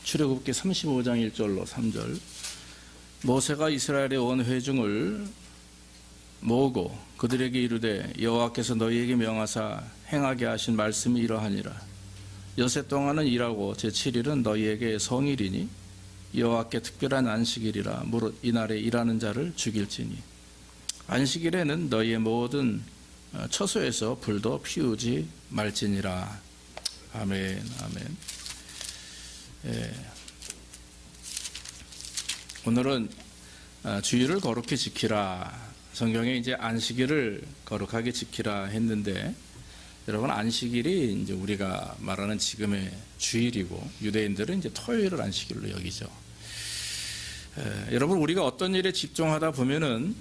출애굽기 35장 1절로 3절. 모세가 이스라엘의 온 회중을 모으고 그들에게 이르되 여호와께서 너희에게 명하사 행하게 하신 말씀이 이러하니라. 여세 동안은 일하고 제7일은 너희에게 성일이니 여호와께 특별한 안식일이라. 무릇 이날에 일하는 자를 죽일지니 안식일에는 너희의 모든 처소에서 불도 피우지 말지니라. 아멘. 아멘. 예. 오늘은 주일을 거룩히 지키라. 성경에 이제 안식일을 거룩하게 지키라 했는데, 여러분 안식일이 이제 우리가 말하는 지금의 주일이고 유대인들은 이제 토요일을 안식일로 여기죠. 여러분 우리가 어떤 일에 집중하다 보면은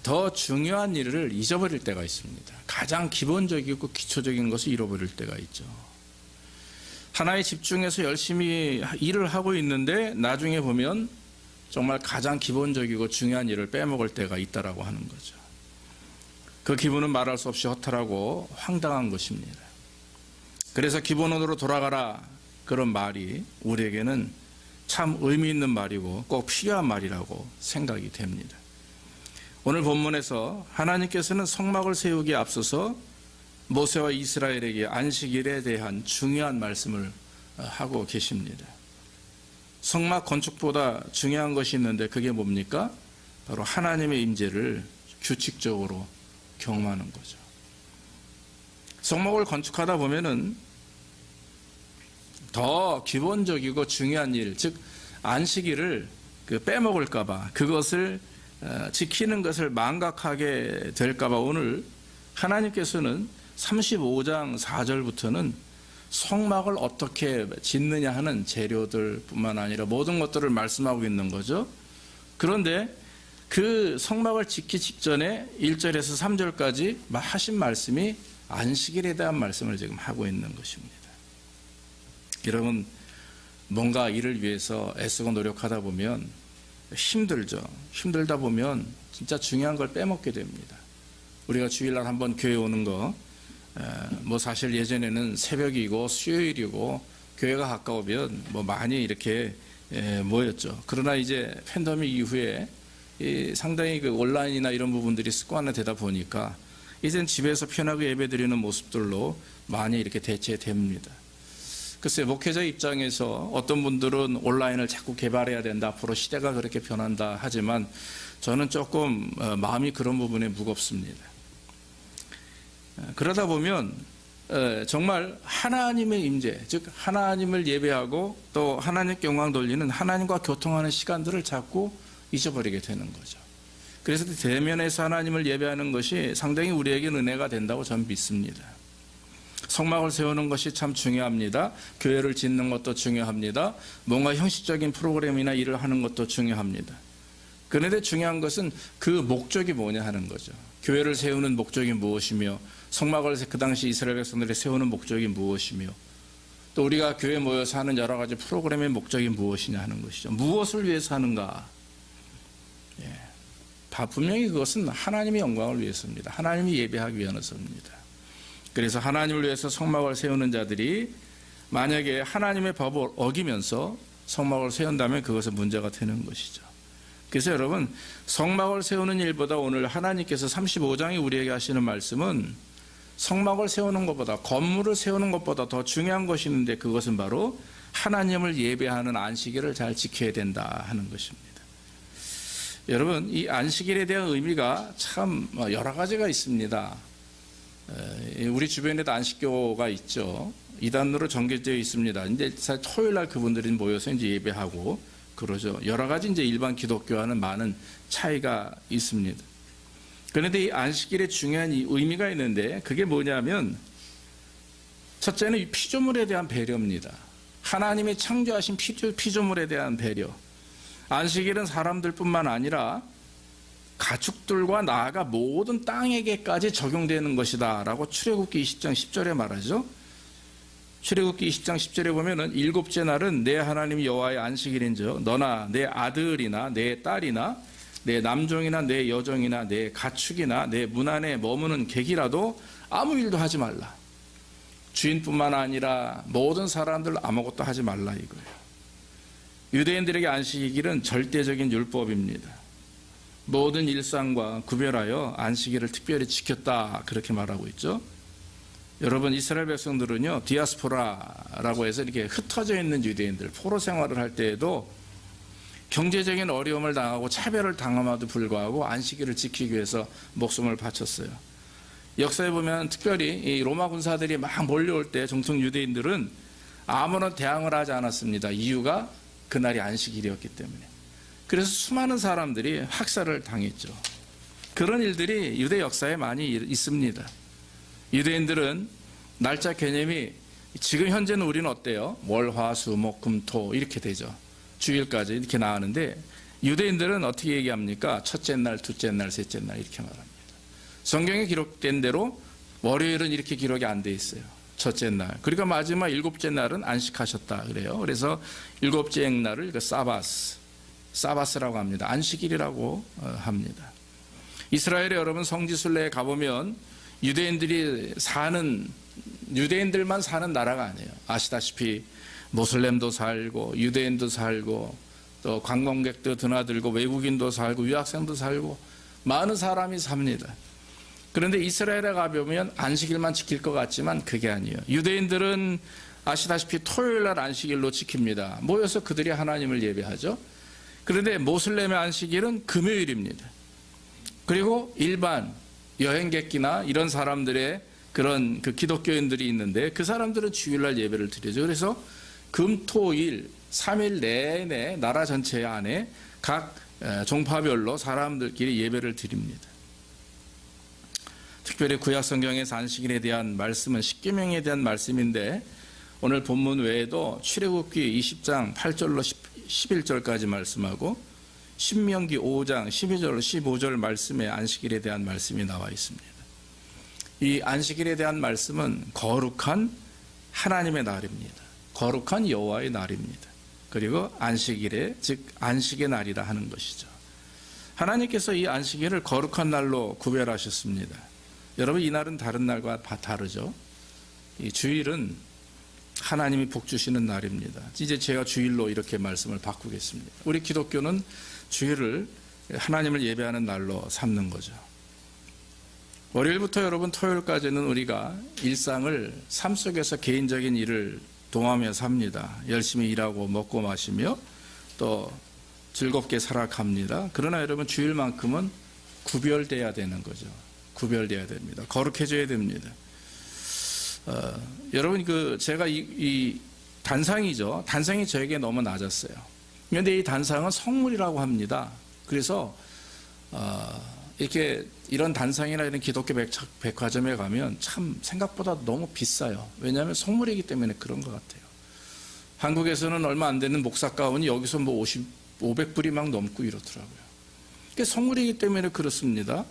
더 중요한 일을 잊어버릴 때가 있습니다. 가장 기본적이고 기초적인 것을 잃어버릴 때가 있죠. 하나에 집중해서 열심히 일을 하고 있는데 나중에 보면 정말 가장 기본적이고 중요한 일을 빼먹을 때가 있다라고 하는 거죠. 그 기분은 말할 수 없이 허탈하고 황당한 것입니다. 그래서 기본으로 돌아가라, 그런 말이 우리에게는 참 의미 있는 말이고 꼭 필요한 말이라고 생각이 됩니다. 오늘 본문에서 하나님께서는 성막을 세우기에 앞서서 모세와 이스라엘에게 안식일에 대한 중요한 말씀을 하고 계십니다. 성막 건축보다 중요한 것이 있는데 그게 뭡니까? 바로 하나님의 임재를 규칙적으로 경험하는 거죠. 성막을 건축하다 보면은 더 기본적이고 중요한 일, 즉 안식일을 빼먹을까봐, 그것을 지키는 것을 망각하게 될까봐 오늘 하나님께서는 35장 4절부터는 성막을 어떻게 짓느냐 하는 재료들뿐만 아니라 모든 것들을 말씀하고 있는 거죠. 그런데 그 성막을 짓기 직전에 1절에서 3절까지 하신 말씀이 안식일에 대한 말씀을 지금 하고 있는 것입니다. 여러분 뭔가 일을 위해서 애쓰고 노력하다 보면 힘들죠. 힘들다 보면 진짜 중요한 걸 빼먹게 됩니다. 우리가 주일날 한번 교회 오는 거, 사실 예전에는 새벽이고 수요일이고 교회가 가까우면 많이 이렇게 모였죠. 그러나 이제 팬데믹 이후에 상당히 온라인이나 이런 부분들이 습관화 되다 보니까 이젠 집에서 편하게 예배드리는 모습들로 많이 이렇게 대체됩니다. 글쎄 목회자 입장에서 어떤 분들은 온라인을 자꾸 개발해야 된다, 앞으로 시대가 그렇게 변한다 하지만 저는 조금 마음이 그런 부분에 무겁습니다. 그러다 보면 정말 하나님의 임재, 즉 하나님을 예배하고 또 하나님께 영광 돌리는, 하나님과 교통하는 시간들을 자꾸 잊어버리게 되는 거죠. 그래서 대면에서 하나님을 예배하는 것이 상당히 우리에게 은혜가 된다고 저는 믿습니다. 성막을 세우는 것이 참 중요합니다. 교회를 짓는 것도 중요합니다. 뭔가 형식적인 프로그램이나 일을 하는 것도 중요합니다. 그런데 중요한 것은 그 목적이 뭐냐 하는 거죠. 교회를 세우는 목적이 무엇이며, 성막을 그 당시 이스라엘 백성들이 세우는 목적이 무엇이며, 또 우리가 교회에 모여서 하는 여러 가지 프로그램의 목적이 무엇이냐 하는 것이죠. 무엇을 위해서 하는가? 분명히 그것은 하나님의 영광을 위해서입니다. 하나님이 예배하기 위해서입니다. 그래서 하나님을 위해서 성막을 세우는 자들이 만약에 하나님의 법을 어기면서 성막을 세운다면 그것은 문제가 되는 것이죠. 그래서 여러분 성막을 세우는 일보다 오늘 하나님께서 35장에 우리에게 하시는 말씀은 성막을 세우는 것보다, 건물을 세우는 것보다 더 중요한 것이 있는데 그것은 바로 하나님을 예배하는 안식일을 잘 지켜야 된다 하는 것입니다. 여러분 이 안식일에 대한 의미가 참 여러 가지가 있습니다. 우리 주변에도 안식교가 있죠. 이단으로 전개되어 있습니다. 근데 토요일 날 그분들이 모여서 이제 예배하고 그러죠. 여러 가지 이제 일반 기독교와는 많은 차이가 있습니다. 그런데 이 안식일에 중요한 이 의미가 있는데 그게 뭐냐면, 첫째는 이 피조물에 대한 배려입니다. 하나님이 창조하신 피조물에 대한 배려. 안식일은 사람들뿐만 아니라 가축들과 나아가 모든 땅에게까지 적용되는 것이다 라고 출애굽기 20장 10절에 말하죠. 출애굽기 20장 10절에 보면은 일곱째 날은 내 하나님 여호와의 안식일인즉 너나 내 아들이나 내 딸이나 내 남종이나 내 여종이나 내 가축이나 내 문 안에 머무는 객이라도 아무 일도 하지 말라. 주인뿐만 아니라 모든 사람들 아무것도 하지 말라 이거예요. 유대인들에게 안식일은 절대적인 율법입니다. 모든 일상과 구별하여 안식일을 특별히 지켰다 그렇게 말하고 있죠. 여러분, 이스라엘 백성들은요, 디아스포라라고 해서 이렇게 흩어져 있는 유대인들, 포로 생활을 할 때에도 경제적인 어려움을 당하고 차별을 당함에도 불구하고 안식일을 지키기 위해서 목숨을 바쳤어요. 역사에 보면 특별히 이 로마 군사들이 막 몰려올 때 정통 유대인들은 아무런 대항을 하지 않았습니다. 이유가 그날이 안식일이었기 때문에. 그래서 수많은 사람들이 학살을 당했죠. 그런 일들이 유대 역사에 많이 있습니다. 유대인들은 날짜 개념이 지금 현재는 우리는 어때요? 월, 화, 수, 목, 금, 토 이렇게 되죠. 주일까지 이렇게 나가는데 유대인들은 어떻게 얘기합니까? 첫째 날, 둘째 날, 셋째 날 이렇게 말합니다. 성경에 기록된 대로 월요일은 이렇게 기록이 안 돼 있어요. 첫째 날. 그러니까 마지막 일곱째 날은 안식하셨다 그래요. 그래서 일곱째 날을 사바스라고 합니다. 안식일이라고 합니다. 이스라엘에 여러분 성지순례에 가보면 유대인들만 사는 나라가 아니에요. 아시다시피 모슬렘도 살고 유대인도 살고 또 관광객도 드나들고 외국인도 살고 유학생도 살고 많은 사람이 삽니다. 그런데 이스라엘에 가보면 안식일만 지킬 것 같지만 그게 아니에요. 유대인들은 아시다시피 토요일 날 안식일로 지킵니다. 모여서 그들이 하나님을 예배하죠. 그런데 모슬렘의 안식일은 금요일입니다. 그리고 일반 여행객이나 이런 사람들의 그런 그 기독교인들이 있는데 그 사람들은 주일날 예배를 드리죠. 그래서 금, 토, 일 3일 내내 나라 전체 안에 각 종파별로 사람들끼리 예배를 드립니다. 특별히 구약 성경에서 안식일에 대한 말씀은 십계명에 대한 말씀인데 오늘 본문 외에도 출애굽기 20장 8절로 11절까지 말씀하고 신명기 5장 12절 15절 말씀에 안식일에 대한 말씀이 나와 있습니다. 이 안식일에 대한 말씀은 거룩한 하나님의 날입니다. 거룩한 여호와의 날입니다. 그리고 안식일에 즉 안식의 날이라 하는 것이죠. 하나님께서 이 안식일을 거룩한 날로 구별하셨습니다. 여러분, 이 날은 다른 날과 다르죠. 이 주일은 하나님이 복 주시는 날입니다. 이제 제가 주일로 이렇게 말씀을 바꾸겠습니다. 우리 기독교는 주일을 하나님을 예배하는 날로 삼는 거죠. 월요일부터 여러분 토요일까지는 우리가 일상을 삶 속에서 개인적인 일을 동하며 삽니다. 열심히 일하고 먹고 마시며 또 즐겁게 살아갑니다. 그러나 여러분 주일만큼은 구별돼야 되는 거죠. 구별돼야 됩니다. 거룩해져야 됩니다. 여러분 제가 이 단상이죠. 단상이 저에게 너무 낮았어요. 그런데 이 단상은 성물이라고 합니다. 그래서 이렇게 이런 단상이나 이런 기독교 백화점에 가면 참 생각보다 너무 비싸요. 왜냐하면 성물이기 때문에 그런 것 같아요. 한국에서는 얼마 안 되는 목사 가운이 여기서 뭐 500불이 막 넘고 이렇더라고요. 그게 성물이기 때문에 그렇습니다.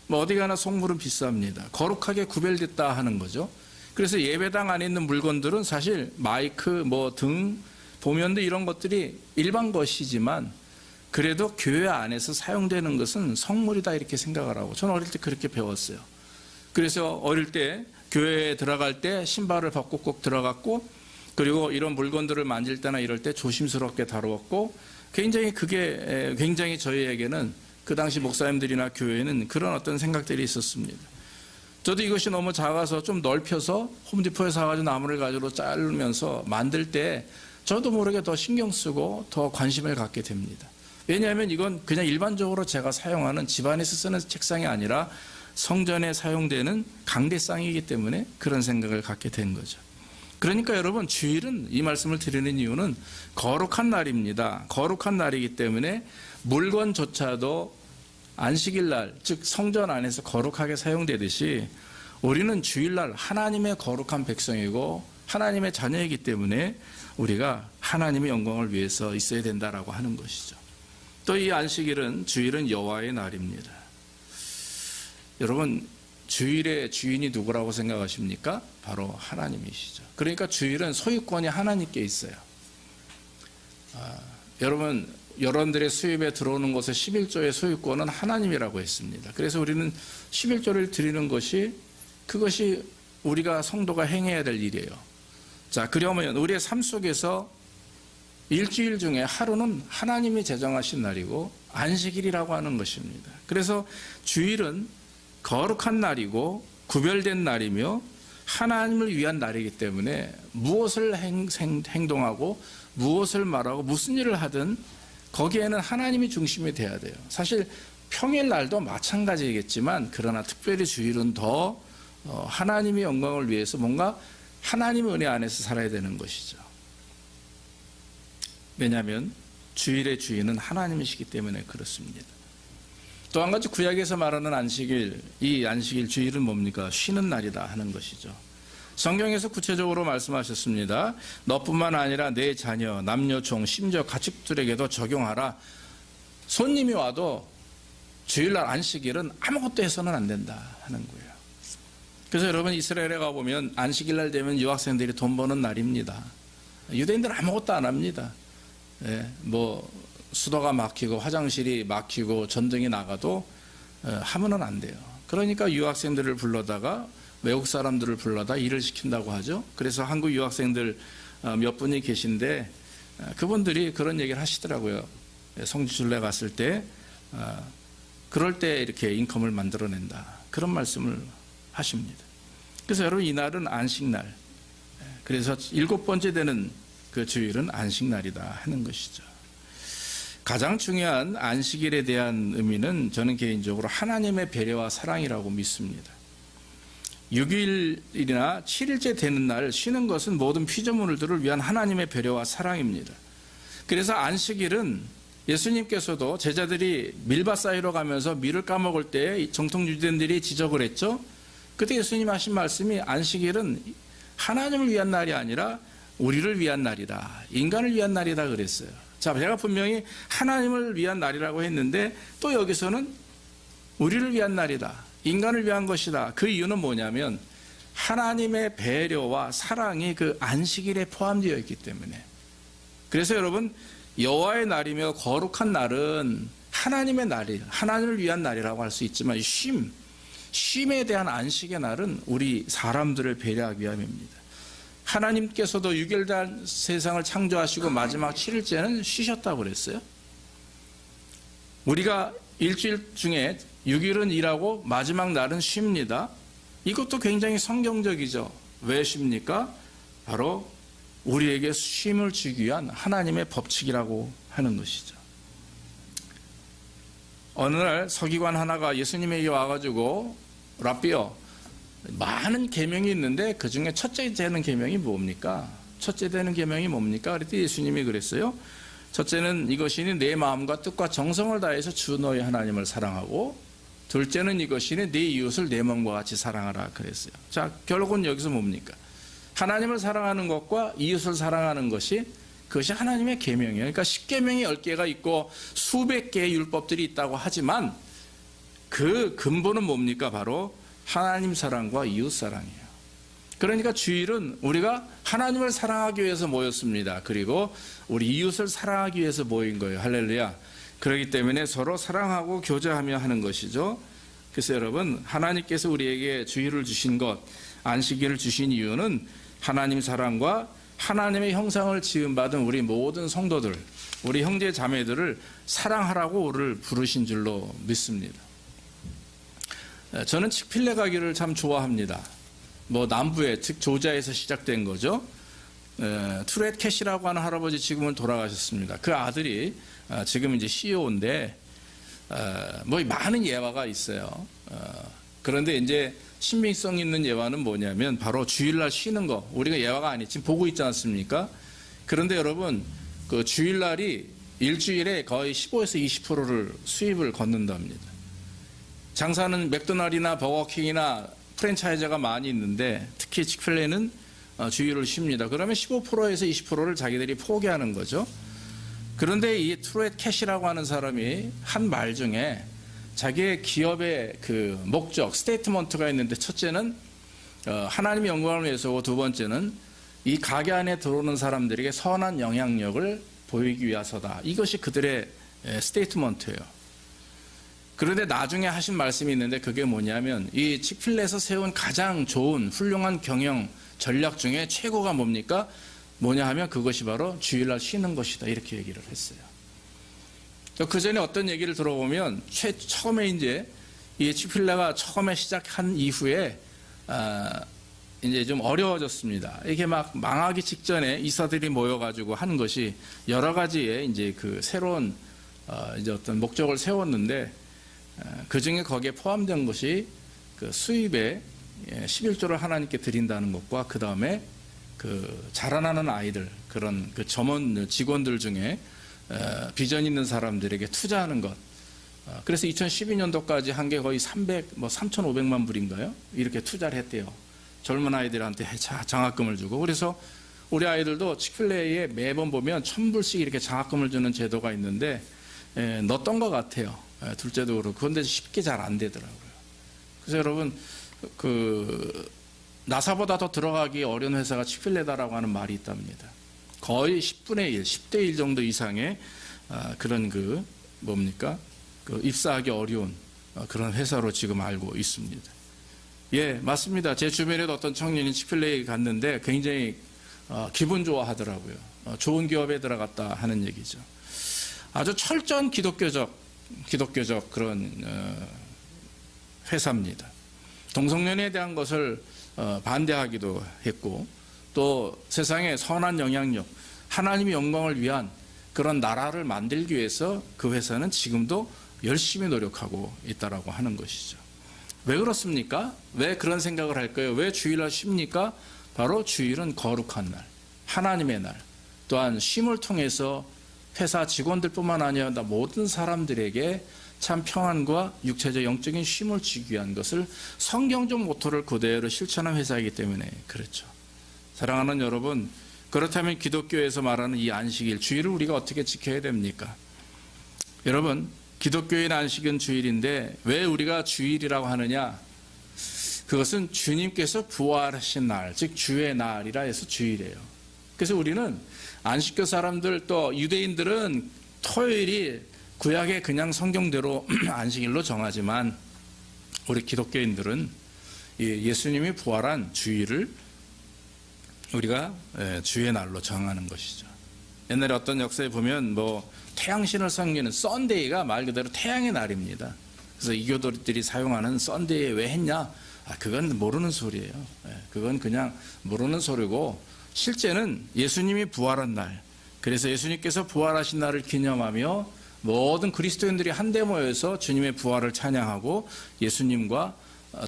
뭐 어디 가나 성물은 비쌉니다. 거룩하게 구별됐다 하는 거죠. 그래서 예배당 안에 있는 물건들은 사실 마이크, 뭐 등, 보면도 이런 것들이 일반 것이지만 그래도 교회 안에서 사용되는 것은 성물이다 이렇게 생각을 하고 저는 어릴 때 그렇게 배웠어요. 그래서 어릴 때 교회에 들어갈 때 신발을 벗고 꼭 들어갔고 그리고 이런 물건들을 만질 때나 이럴 때 조심스럽게 다루었고 그게 굉장히 저희에게는 그 당시 목사님들이나 교회에는 그런 어떤 생각들이 있었습니다. 저도 이것이 너무 작아서 좀 넓혀서 홈디포에 사가지고 나무를 가지고 자르면서 만들 때 저도 모르게 더 신경 쓰고 더 관심을 갖게 됩니다. 왜냐하면 이건 그냥 일반적으로 제가 사용하는 집안에서 쓰는 책상이 아니라 성전에 사용되는 강대상이기 때문에 그런 생각을 갖게 된 거죠. 그러니까 여러분 주일은 이 말씀을 드리는 이유는 거룩한 날입니다. 거룩한 날이기 때문에 물건조차도 안식일 날, 즉 성전 안에서 거룩하게 사용되듯이 우리는 주일날 하나님의 거룩한 백성이고 하나님의 자녀이기 때문에 우리가 하나님의 영광을 위해서 있어야 된다라고 하는 것이죠. 또 이 안식일은 주일은 여호와의 날입니다. 여러분 주일의 주인이 누구라고 생각하십니까? 바로 하나님이시죠. 그러니까 주일은 소유권이 하나님께 있어요. 여러분들의 수입에 들어오는 것의 11조의 소유권은 하나님이라고 했습니다. 그래서 우리는 11조를 드리는 것이 그것이 우리가 성도가 행해야 될 일이에요. 자, 그러면 우리의 삶 속에서 일주일 중에 하루는 하나님이 제정하신 날이고 안식일이라고 하는 것입니다. 그래서 주일은 거룩한 날이고 구별된 날이며 하나님을 위한 날이기 때문에 무엇을 행동하고 무엇을 말하고 무슨 일을 하든 거기에는 하나님이 중심이 돼야 돼요. 사실 평일 날도 마찬가지겠지만 그러나 특별히 주일은 더 하나님의 영광을 위해서 뭔가 하나님의 은혜 안에서 살아야 되는 것이죠. 왜냐하면 주일의 주인은 하나님이시기 때문에 그렇습니다. 또 한 가지 구약에서 말하는 안식일, 이 안식일 주일은 뭡니까? 쉬는 날이다 하는 것이죠. 성경에서 구체적으로 말씀하셨습니다. 너뿐만 아니라 내 자녀, 남녀, 종, 심지어 가축들에게도 적용하라. 손님이 와도 주일날 안식일은 아무것도 해서는 안 된다 하는 거예요. 그래서 여러분 이스라엘에 가보면 안식일날 되면 유학생들이 돈 버는 날입니다. 유대인들은 아무것도 안 합니다. 뭐 수도가 막히고 화장실이 막히고 전등이 나가도 하면은 안 돼요. 그러니까 유학생들을 불러다가 외국 사람들을 불러다 일을 시킨다고 하죠. 그래서 한국 유학생들 몇 분이 계신데 그분들이 그런 얘기를 하시더라고요. 성지순례 갔을 때 그럴 때 이렇게 인컴을 만들어낸다. 그런 말씀을 하십니다. 그래서 여러분 이날은 안식날. 그래서 7번째 되는 그 주일은 안식날이다 하는 것이죠. 가장 중요한 안식일에 대한 의미는 저는 개인적으로 하나님의 배려와 사랑이라고 믿습니다. 6일이나 7일째 되는 날 쉬는 것은 모든 피조물들을 위한 하나님의 배려와 사랑입니다. 그래서 안식일은 예수님께서도 제자들이 밀밭 사이로 가면서 밀을 까먹을 때 정통 유대인들이 지적을 했죠. 그때 예수님 하신 말씀이 안식일은 하나님을 위한 날이 아니라 우리를 위한 날이다. 인간을 위한 날이다 그랬어요. 자, 제가 분명히 하나님을 위한 날이라고 했는데 또 여기서는 우리를 위한 날이다. 인간을 위한 것이다. 그 이유는 뭐냐면 하나님의 배려와 사랑이 그 안식일에 포함되어 있기 때문에. 그래서 여러분 여호와의 날이며 거룩한 날은 하나님의 날이에요. 하나님을 위한 날이라고 할 수 있지만 쉼에 대한 안식의 날은 우리 사람들을 배려하기 위함입니다. 하나님께서도 6일 세상을 창조하시고 마지막 7일째는 쉬셨다고 그랬어요. 우리가 일주일 중에 6일은 일하고 마지막 날은 쉽니다. 이것도 굉장히 성경적이죠. 왜 쉽니까? 바로 우리에게 쉼을 주기 위한 하나님의 법칙이라고 하는 것이죠. 어느 날 서기관 하나가 예수님에게 와가지고 랍비요, 많은 계명이 있는데 그 중에 첫째 되는 계명이 뭡니까? 첫째 되는 계명이 뭡니까? 그랬더니 예수님이 그랬어요. 첫째는 이것이니 내 마음과 뜻과 정성을 다해서 주 너의 하나님을 사랑하고, 둘째는 이것이니 내 이웃을 내 몸과 같이 사랑하라 그랬어요. 자, 결국은 여기서 뭡니까? 하나님을 사랑하는 것과 이웃을 사랑하는 것이 그것이 하나님의 계명이에요. 그러니까 10계명이 10개가 있고 수백 개의 율법들이 있다고 하지만 그 근본은 뭡니까? 바로 하나님 사랑과 이웃 사랑이에요. 그러니까 주일은 우리가 하나님을 사랑하기 위해서 모였습니다. 그리고 우리 이웃을 사랑하기 위해서 모인 거예요. 할렐루야. 그렇기 때문에 서로 사랑하고 교제하며 하는 것이죠. 그래서 여러분 하나님께서 우리에게 주일을 주신 것, 안식일을 주신 이유는 하나님 사랑과 하나님의 형상을 지음받은 우리 모든 성도들, 우리 형제 자매들을 사랑하라고 우리를 부르신 줄로 믿습니다. 저는 칙필레 가기를 참 좋아합니다. 뭐 남부에, 즉 조지아에서 시작된 거죠. 투렛 캐시라고 하는 할아버지 지금은 돌아가셨습니다. 그 아들이 지금 이제 CEO인데 뭐 많은 예화가 있어요. 그런데 이제 신빙성 있는 예화는 뭐냐면 바로 주일날 쉬는 거. 우리가 예화가 아니 지금 보고 있지 않습니까? 그런데 여러분 그 주일날이 일주일에 거의 15에서 20%를 수입을 걷는답니다. 장사는 맥도날드나 버거킹이나 프랜차이즈가 많이 있는데 특히 칙필레는 주일을 쉽니다. 그러면 15%에서 20%를 자기들이 포기하는 거죠. 그런데 이 트루엣 캐시라고 하는 사람이 한 말 중에 자기의 기업의 그 목적, 스테이트먼트가 있는데 첫째는 하나님의 영광을 위해서고 두 번째는 이 가게 안에 들어오는 사람들에게 선한 영향력을 보이기 위해서다. 이것이 그들의 스테이트먼트예요. 그런데 나중에 하신 말씀이 있는데 그게 뭐냐면 이 칙필레에서 세운 가장 좋은 훌륭한 경영 전략 중에 최고가 뭡니까? 뭐냐 하면 그것이 바로 주일날 쉬는 것이다. 이렇게 얘기를 했어요. 그 전에 어떤 얘기를 들어보면 처음에 이제 이 칙필레가 처음에 시작한 이후에 이제 좀 어려워졌습니다. 이게 막 망하기 직전에 이사들이 모여가지고 한 것이 여러 가지의 이제 그 새로운 이제 어떤 목적을 세웠는데 그 중에 거기에 포함된 것이 그 수입에 11조를 하나님께 드린다는 것과 그 다음에 그 자라나는 아이들 그런 그 점원 직원들 중에 비전 있는 사람들에게 투자하는 것. 그래서 2012년도까지 한 게 거의 3,500만 불인가요? 이렇게 투자를 했대요. 젊은 아이들한테 장학금을 주고. 그래서 우리 아이들도 칙필레에 매번 보면 1,000불씩 이렇게 장학금을 주는 제도가 있는데 넣었던 것 같아요. 둘째도 그렇고. 그런데 쉽게 잘 안 되더라고요. 그래서 여러분 그 나사보다 더 들어가기 어려운 회사가 칙필레다라고 하는 말이 있답니다. 거의 10분의 1, 10대 1 정도 이상의 그런 그 뭡니까? 그 입사하기 어려운 그런 회사로 지금 알고 있습니다. 예, 맞습니다. 제 주변에도 어떤 청년이 칙필레에 갔는데 굉장히 기분 좋아하더라고요. 좋은 기업에 들어갔다 하는 얘기죠. 아주 철저한 기독교적 그런 회사입니다. 동성연애에 대한 것을 반대하기도 했고 또 세상에 선한 영향력, 하나님의 영광을 위한 그런 나라를 만들기 위해서 그 회사는 지금도 열심히 노력하고 있다라고 하는 것이죠. 왜 그렇습니까? 왜 그런 생각을 할까요? 왜 주일날 쉽니까? 바로 주일은 거룩한 날, 하나님의 날, 또한 쉼을 통해서 회사 직원들뿐만 아니라 모든 사람들에게 참 평안과 육체적 영적인 쉼을 주기 위한 것을 성경적 모토를 그대로 실천한 회사이기 때문에 그렇죠. 사랑하는 여러분, 그렇다면 기독교에서 말하는 이 안식일, 주일을 우리가 어떻게 지켜야 됩니까? 여러분, 기독교인 안식은 주일인데 왜 우리가 주일이라고 하느냐? 그것은 주님께서 부활하신 날, 즉 주의 날이라 해서 주일이에요. 그래서 우리는 안식교 사람들 또 유대인들은 토요일이 구약의 그냥 성경대로 안식일로 정하지만 우리 기독교인들은 예수님이 부활한 주일을 우리가 주의 날로 정하는 것이죠. 옛날에 어떤 역사에 보면 태양신을 섬기는 썬데이가 말 그대로 태양의 날입니다. 그래서 이교도들이 사용하는 썬데이에 왜 했냐? 그건 모르는 소리예요. 그건 그냥 모르는 소리고 실제는 예수님이 부활한 날, 그래서 예수님께서 부활하신 날을 기념하며 모든 그리스도인들이 한데 모여서 주님의 부활을 찬양하고 예수님과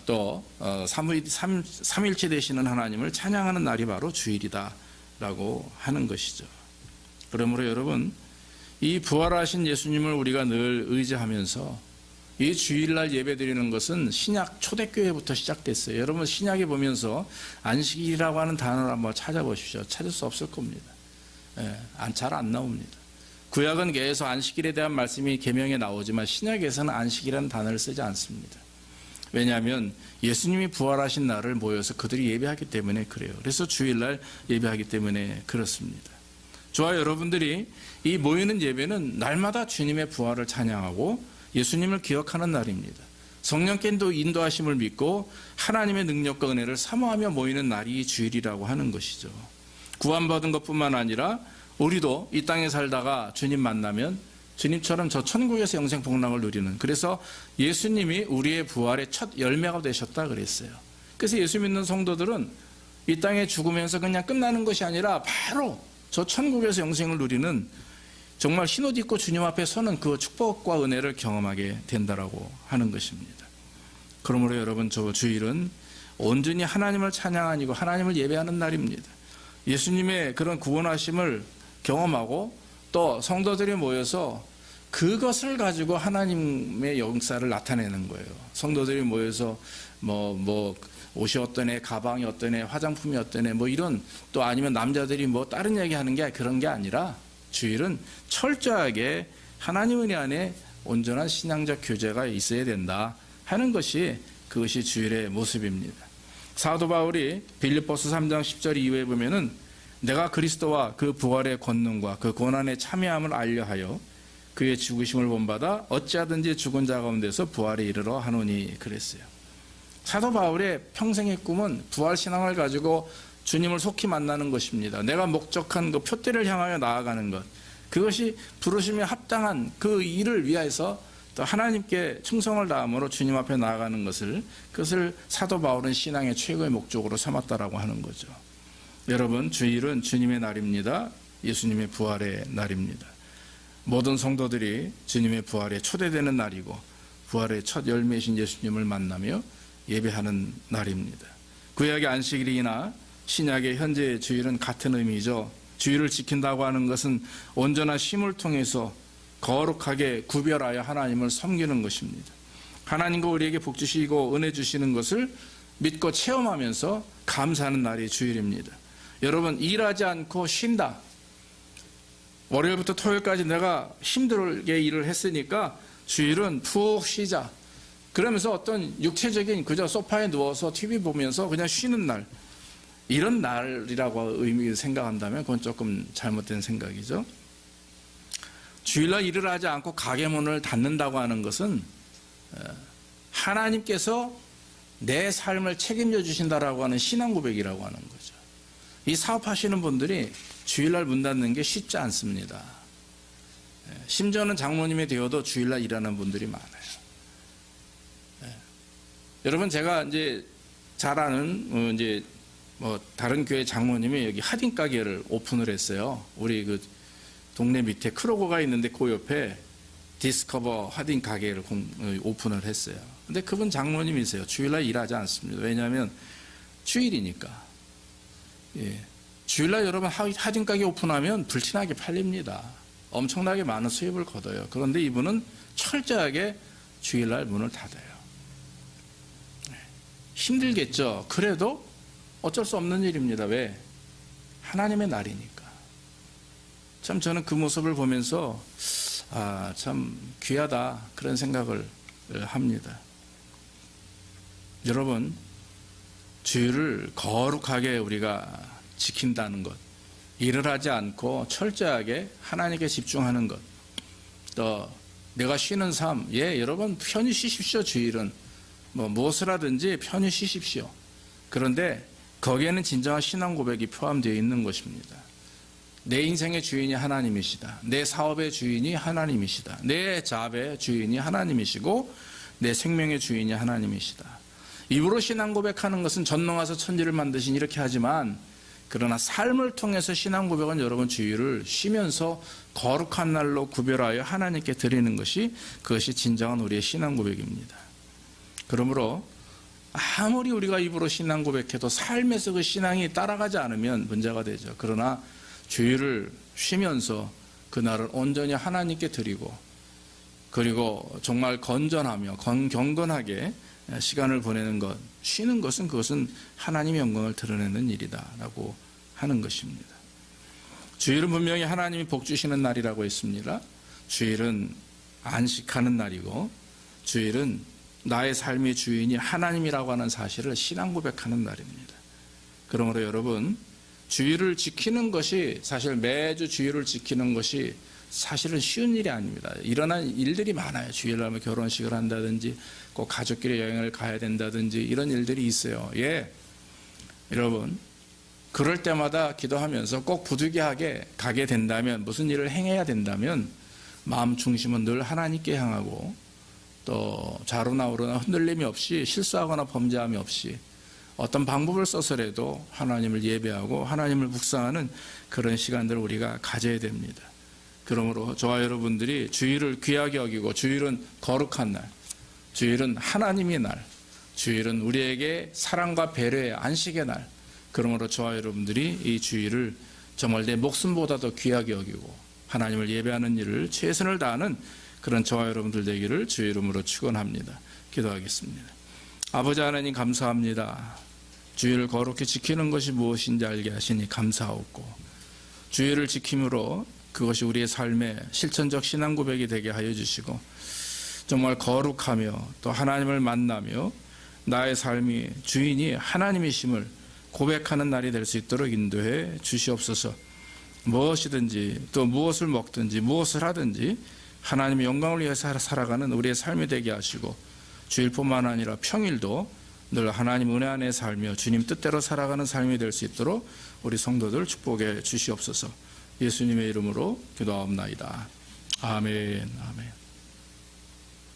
또 삼일체 되시는 하나님을 찬양하는 날이 바로 주일이다라고 하는 것이죠. 그러므로 여러분, 이 부활하신 예수님을 우리가 늘 의지하면서 이 주일날 예배드리는 것은 신약 초대교회부터 시작됐어요. 여러분 신약에 보면서 안식일이라고 하는 단어를 한번 찾아보십시오. 찾을 수 없을 겁니다. 잘 안 나옵니다. 구약은 계속 안식일에 대한 말씀이 계명에 나오지만 신약에서는 안식이라는 단어를 쓰지 않습니다. 왜냐하면 예수님이 부활하신 날을 모여서 그들이 예배하기 때문에 그래요. 그래서 주일날 예배하기 때문에 그렇습니다. 저와 여러분들이 이 모이는 예배는 날마다 주님의 부활을 찬양하고 예수님을 기억하는 날입니다. 성령께 인도하심을 믿고 하나님의 능력과 은혜를 사모하며 모이는 날이 주일이라고 하는 것이죠. 구원받은 것뿐만 아니라 우리도 이 땅에 살다가 주님 만나면 주님처럼 저 천국에서 영생 복락을 누리는, 그래서 예수님이 우리의 부활의 첫 열매가 되셨다 그랬어요. 그래서 예수 믿는 성도들은 이 땅에 죽으면서 그냥 끝나는 것이 아니라 바로 저 천국에서 영생을 누리는 정말 흰옷 입고 주님 앞에 서는 그 축복과 은혜를 경험하게 된다라고 하는 것입니다. 그러므로 여러분, 저 주일은 온전히 하나님을 찬양하고 하나님을 예배하는 날입니다. 예수님의 그런 구원하심을 경험하고 또 성도들이 모여서 그것을 가지고 하나님의 역사를 나타내는 거예요. 성도들이 모여서 옷이 어떠네, 가방이 어떠네, 화장품이 어떠네, 이런, 또 아니면 남자들이 다른 얘기 하는 게 그런 게 아니라 주일은 철저하게 하나님 은혜 안에 온전한 신앙적 교제가 있어야 된다 하는 것이, 그것이 주일의 모습입니다. 사도 바울이 빌립보서 3장 10절 이후에 보면은 내가 그리스도와 그 부활의 권능과 그 고난의 참여함을 알려하여 그의 죽으심을 본받아 어찌하든지 죽은 자 가운데서 부활에 이르러 하노니 그랬어요. 사도 바울의 평생의 꿈은 부활신앙을 가지고 주님을 속히 만나는 것입니다. 내가 목적한 그 표대를 향하여 나아가는 것, 그것이 부르심에 합당한 그 일을 위해서 또 하나님께 충성을 다함으로 주님 앞에 나아가는 그것을 사도 바울은 신앙의 최고의 목적으로 삼았다라고 하는 거죠. 여러분, 주일은 주님의 날입니다. 예수님의 부활의 날입니다. 모든 성도들이 주님의 부활에 초대되는 날이고 부활의 첫 열매이신 예수님을 만나며 예배하는 날입니다. 구약의 안식일이나 신약의 현재의 주일은 같은 의미죠. 주일을 지킨다고 하는 것은 온전한 쉼을 통해서 거룩하게 구별하여 하나님을 섬기는 것입니다. 하나님과 우리에게 복 주시고 은혜 주시는 것을 믿고 체험하면서 감사하는 날이 주일입니다. 여러분, 일하지 않고 쉰다. 월요일부터 토요일까지 내가 힘들게 일을 했으니까 주일은 푹 쉬자. 그러면서 어떤 육체적인 그저 소파에 누워서 TV 보면서 그냥 쉬는 날, 이런 날이라고 생각한다면 그건 조금 잘못된 생각이죠. 주일날 일을 하지 않고 가게 문을 닫는다고 하는 것은 하나님께서 내 삶을 책임져 주신다라고 하는 신앙 고백이라고 하는 거죠. 이 사업하시는 분들이 주일날 문 닫는 게 쉽지 않습니다. 심지어는 장모님이 되어도 주일날 일하는 분들이 많아요. 여러분, 제가 이제 잘 아는 다른 교회 장모님이 여기 하딩 가게를 오픈을 했어요. 우리 그 동네 밑에 크로거가 있는데 그 옆에 디스커버 하딩 가게를 오픈을 했어요. 근데 그분 장모님이세요. 주일날 일하지 않습니다. 왜냐하면 주일이니까. 예. 주일날 여러분 하딩 가게 오픈하면 불티나게 팔립니다. 엄청나게 많은 수입을 거둬요. 그런데 이분은 철저하게 주일날 문을 닫아요. 힘들겠죠. 그래도 어쩔 수 없는 일입니다. 왜? 하나님의 날이니까. 참 저는 그 모습을 보면서 참 귀하다 그런 생각을 합니다. 여러분, 주일을 거룩하게 우리가 지킨다는 것, 일을 하지 않고 철저하게 하나님께 집중하는 것, 또 내가 쉬는 삶, 여러분 편히 쉬십시오. 주일은 무엇을 하든지 편히 쉬십시오. 그런데 거기에는 진정한 신앙 고백이 포함되어 있는 것입니다. 내 인생의 주인이 하나님이시다. 내 사업의 주인이 하나님이시다. 내 잡의 주인이 하나님이시고 내 생명의 주인이 하나님이시다. 입으로 신앙 고백하는 것은 전능하사 천지를 만드신 이렇게 하지만, 그러나 삶을 통해서 신앙 고백은 여러분 주일을 쉬면서 거룩한 날로 구별하여 하나님께 드리는 것이, 그것이 진정한 우리의 신앙 고백입니다. 그러므로 아무리 우리가 입으로 신앙 고백해도 삶에서 그 신앙이 따라가지 않으면 문제가 되죠. 그러나 주일을 쉬면서 그날을 온전히 하나님께 드리고, 그리고 정말 건전하며 경건하게 시간을 보내는 것, 쉬는 것은 그것은 하나님의 영광을 드러내는 일이다라고 하는 것입니다. 주일은 분명히 하나님이 복 주시는 날이라고 했습니다. 주일은 안식하는 날이고, 주일은 나의 삶의 주인이 하나님이라고 하는 사실을 신앙 고백하는 날입니다. 그러므로 여러분, 주일을 지키는 것이, 사실 매주 주일을 지키는 것이 사실은 쉬운 일이 아닙니다. 일어난 일들이 많아요. 주일날 결혼식을 한다든지 꼭 가족끼리 여행을 가야 된다든지 이런 일들이 있어요. 여러분, 그럴 때마다 기도하면서 꼭 부득이하게 가게 된다면, 무슨 일을 행해야 된다면 마음 중심은 늘 하나님께 향하고, 또 좌로나 우로나 흔들림이 없이, 실수하거나 범죄함이 없이 어떤 방법을 써서라도 하나님을 예배하고 하나님을 묵상하는 그런 시간들을 우리가 가져야 됩니다. 그러므로 저와 여러분들이 주일을 귀하게 여기고, 주일은 거룩한 날, 주일은 하나님의 날, 주일은 우리에게 사랑과 배려의 안식의 날, 그러므로 저와 여러분들이 이 주일을 정말 내 목숨보다도 귀하게 여기고 하나님을 예배하는 일을 최선을 다하는 그런 저와 여러분들 되기를 주의 이름으로 축원합니다. 기도하겠습니다. 아버지 하나님, 감사합니다. 주일을 거룩히 지키는 것이 무엇인지 알게 하시니 감사하옵고, 주일을 지킴으로 그것이 우리의 삶의 실천적 신앙 고백이 되게 하여 주시고, 정말 거룩하며 또 하나님을 만나며 나의 삶이 주인이 하나님이심을 고백하는 날이 될 수 있도록 인도해 주시옵소서. 무엇이든지 또 무엇을 먹든지 무엇을 하든지 하나님의 영광을 위해서 살아가는 우리의 삶이 되게 하시고 주일뿐만 아니라 평일도 늘 하나님 은혜 안에 살며 주님 뜻대로 살아가는 삶이 될 수 있도록 우리 성도들 축복해 주시옵소서. 예수님의 이름으로 기도하옵나이다. 아멘. 아멘.